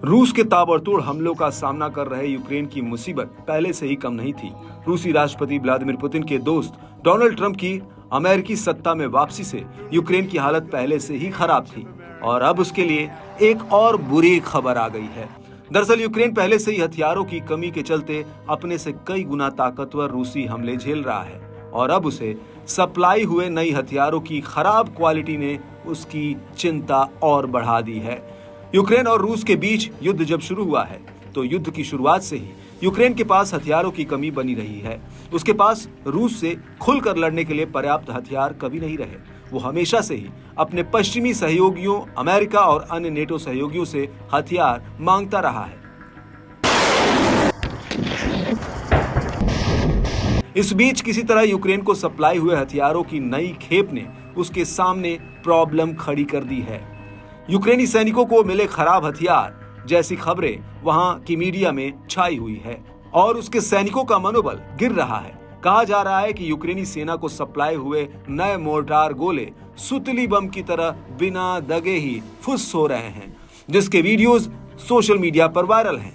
रूस के ताबड़तोड़ हमलों का सामना कर रहे यूक्रेन की मुसीबत पहले से ही कम नहीं थी। रूसी राष्ट्रपति व्लादिमीर पुतिन के दोस्त डोनाल्ड ट्रंप की अमेरिकी सत्ता में वापसी से यूक्रेन की हालत पहले से ही खराब थी और अब उसके लिए एक और बुरी खबर आ गई है। दरअसल यूक्रेन पहले से ही हथियारों की कमी के चलते अपने से कई गुना ताकतवर रूसी हमले झेल रहा है और अब उसे सप्लाई हुए नई हथियारों की खराब क्वालिटी ने उसकी चिंता और बढ़ा दी है। यूक्रेन और रूस के बीच युद्ध जब शुरू हुआ है तो युद्ध की शुरुआत से ही यूक्रेन के पास हथियारों की कमी बनी रही है। उसके पास रूस से खुलकर लड़ने के लिए पर्याप्त हथियार कभी नहीं रहे। वो हमेशा से ही अपने पश्चिमी सहयोगियों अमेरिका और अन्य नेटो सहयोगियों से हथियार मांगता रहा है। इस बीच किसी तरह यूक्रेन को सप्लाई हुए हथियारों की नई खेप ने उसके सामने प्रॉब्लम खड़ी कर दी है। यूक्रेनी सैनिकों को मिले खराब हथियार जैसी खबरें वहां की मीडिया में छाई हुई है और उसके सैनिकों का मनोबल गिर रहा है। कहा जा रहा है कि यूक्रेनी सेना को सप्लाई हुए नए मोर्टार गोले सुतली बम की तरह बिना दगे ही फुस हो रहे हैं, जिसके वीडियोस सोशल मीडिया पर वायरल हैं।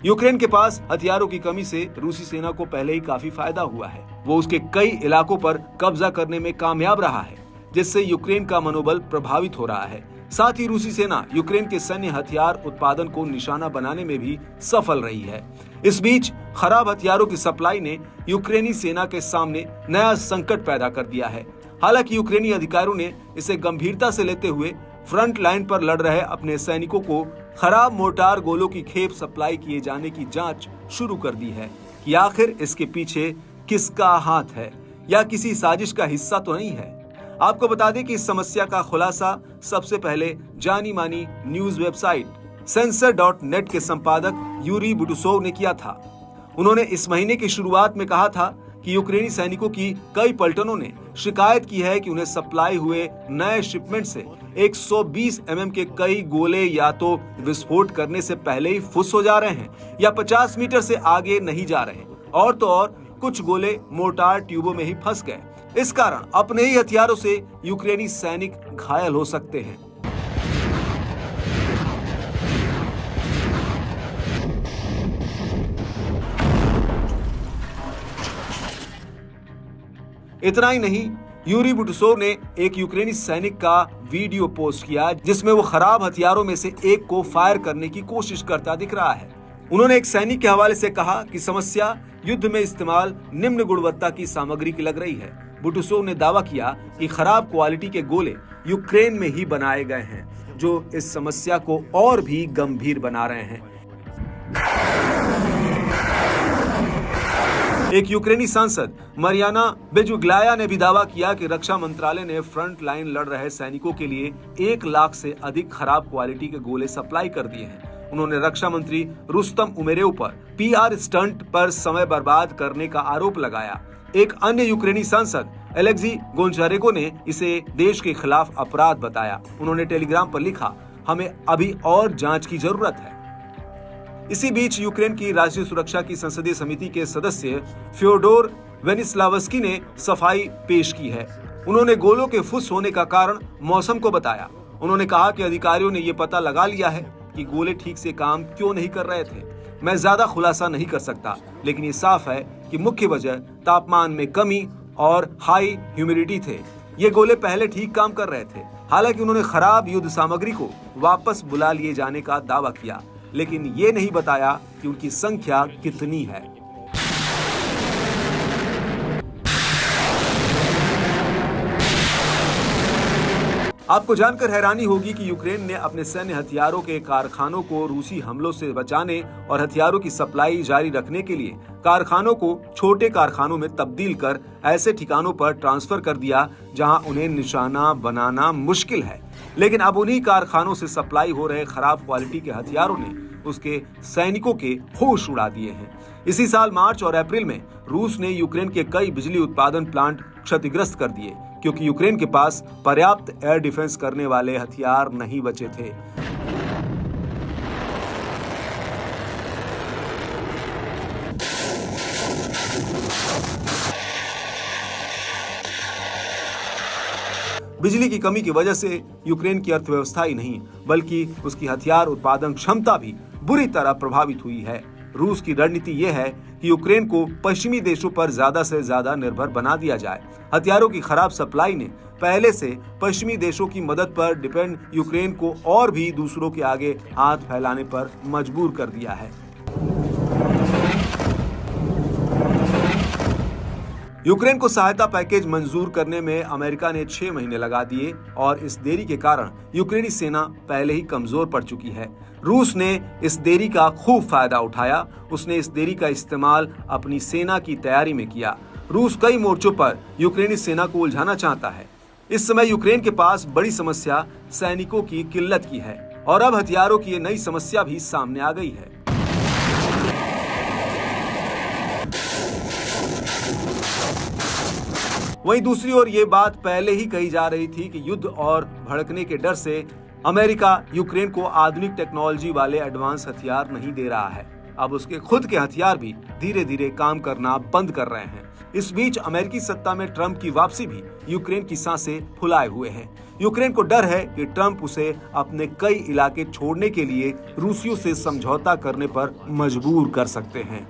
यूक्रेन के पास हथियारों की कमी से रूसी सेना को पहले ही काफी फायदा हुआ है। वो उसके कई इलाकों पर कब्जा करने में कामयाब रहा है, जिससे यूक्रेन का मनोबल प्रभावित हो रहा है। साथ ही रूसी सेना यूक्रेन के सैन्य हथियार उत्पादन को निशाना बनाने में भी सफल रही है। इस बीच खराब हथियारों की सप्लाई ने यूक्रेनी सेना के सामने नया संकट पैदा कर दिया है। हालांकि यूक्रेनी अधिकारियों ने इसे गंभीरता से लेते हुए फ्रंट लाइन पर लड़ रहे अपने सैनिकों को खराब मोर्टार गोलों की खेप सप्लाई किए जाने की जांच शुरू कर दी है कि आखिर इसके पीछे किसका हाथ है या किसी साजिश का हिस्सा तो नहीं है। आपको बता दें कि इस समस्या का खुलासा सबसे पहले जानी मानी न्यूज वेबसाइट सेंसर.नेट के संपादक यूरी बुटुसोव ने किया था। उन्होंने इस महीने की शुरुआत में कहा था कि यूक्रेनी सैनिकों की कई पलटनों ने शिकायत की है कि उन्हें सप्लाई हुए नए शिपमेंट से 120 mm के कई गोले या तो विस्फोट करने से पहले ही फुस हो जा रहे हैं या 50 मीटर से आगे नहीं जा रहे, और तो और कुछ गोले मोर्टार ट्यूबों में ही फंस गए। इस कारण अपने ही हथियारों से यूक्रेनी सैनिक घायल हो सकते हैं। इतना ही नहीं, यूरी बुटुसोव ने एक यूक्रेनी सैनिक का वीडियो पोस्ट किया जिसमें वो खराब हथियारों में से एक को फायर करने की कोशिश करता दिख रहा है। उन्होंने एक सैनिक के हवाले से कहा कि समस्या युद्ध में इस्तेमाल निम्न गुणवत्ता की सामग्री की लग रही है। बुटुसोव ने दावा किया कि खराब क्वालिटी के गोले यूक्रेन में ही बनाए गए हैं, जो इस समस्या को और भी गंभीर बना रहे हैं। एक यूक्रेनी सांसद मरियाना बेजुग्लाया ने भी दावा किया कि रक्षा मंत्रालय ने फ्रंट लाइन लड़ रहे सैनिकों के लिए 1 लाख से अधिक खराब क्वालिटी के गोले सप्लाई कर दिए हैं। उन्होंने रक्षा मंत्री रुस्तम उमेरेव पर PR स्टंट पर समय बर्बाद करने का आरोप लगाया। एक अन्य यूक्रेनी सांसद एलेक्सी गोंचारेको ने इसे देश के खिलाफ अपराध बताया। उन्होंने टेलीग्राम पर लिखा, हमें अभी और जांच की जरूरत है। इसी बीच यूक्रेन की राष्ट्रीय सुरक्षा की संसदीय समिति के सदस्य फ्योडोर वेनिस्लावस्की ने सफाई पेश की है। उन्होंने गोलों के फुस होने का कारण मौसम को बताया। उन्होंने कहा कि अधिकारियों ने ये पता लगा लिया है कि गोले ठीक से काम क्यों नहीं कर रहे थे। मैं ज्यादा खुलासा नहीं कर सकता, लेकिन ये साफ है कि मुख्य वजह तापमान में कमी और हाई ह्यूमिडिटी थे। ये गोले पहले ठीक काम कर रहे थे। हालांकि उन्होंने खराब युद्ध सामग्री को वापस बुला लिए जाने का दावा किया, लेकिन ये नहीं बताया कि उनकी संख्या कितनी है। आपको जानकर हैरानी होगी कि यूक्रेन ने अपने सैन्य हथियारों के कारखानों को रूसी हमलों से बचाने और हथियारों की सप्लाई जारी रखने के लिए कारखानों को छोटे कारखानों में तब्दील कर ऐसे ठिकानों पर ट्रांसफर कर दिया जहां उन्हें निशाना बनाना मुश्किल है। लेकिन अब उन्हीं कारखानों से सप्लाई हो रहे खराब क्वालिटी के हथियारों ने उसके सैनिकों के होश उड़ा दिए हैं। इसी साल मार्च और अप्रैल में रूस ने यूक्रेन के कई बिजली उत्पादन प्लांट क्षतिग्रस्त कर दिए, क्योंकि यूक्रेन के पास पर्याप्त एयर डिफेंस करने वाले हथियार नहीं बचे थे। बिजली की कमी की वजह से यूक्रेन की अर्थव्यवस्था ही नहीं बल्कि उसकी हथियार उत्पादन क्षमता भी बुरी तरह प्रभावित हुई है। रूस की रणनीति ये है कि यूक्रेन को पश्चिमी देशों पर ज्यादा से ज्यादा निर्भर बना दिया जाए। हथियारों की खराब सप्लाई ने पहले से पश्चिमी देशों की मदद पर डिपेंड यूक्रेन को और भी दूसरों के आगे हाथ फैलाने पर मजबूर कर दिया है। यूक्रेन को सहायता पैकेज मंजूर करने में अमेरिका ने 6 महीने लगा दिए और इस देरी के कारण यूक्रेनी सेना पहले ही कमजोर पड़ चुकी है। रूस ने इस देरी का खूब फायदा उठाया। उसने इस देरी का इस्तेमाल अपनी सेना की तैयारी में किया। रूस कई मोर्चों पर यूक्रेनी सेना को उलझाना चाहता है। इस समय यूक्रेन के पास बड़ी समस्या सैनिकों की किल्लत की है और अब हथियारों की ये नई समस्या भी सामने आ गई है। वहीं दूसरी ओर ये बात पहले ही कही जा रही थी कि युद्ध और भड़कने के डर से अमेरिका यूक्रेन को आधुनिक टेक्नोलॉजी वाले एडवांस हथियार नहीं दे रहा है। अब उसके खुद के हथियार भी धीरे धीरे काम करना बंद कर रहे हैं। इस बीच अमेरिकी सत्ता में ट्रंप की वापसी भी यूक्रेन की सांसें फुलाए हुए है। यूक्रेन को डर है कि ट्रंप उसे अपने कई इलाके छोड़ने के लिए रूसियों से समझौता करने पर मजबूर कर सकते हैं।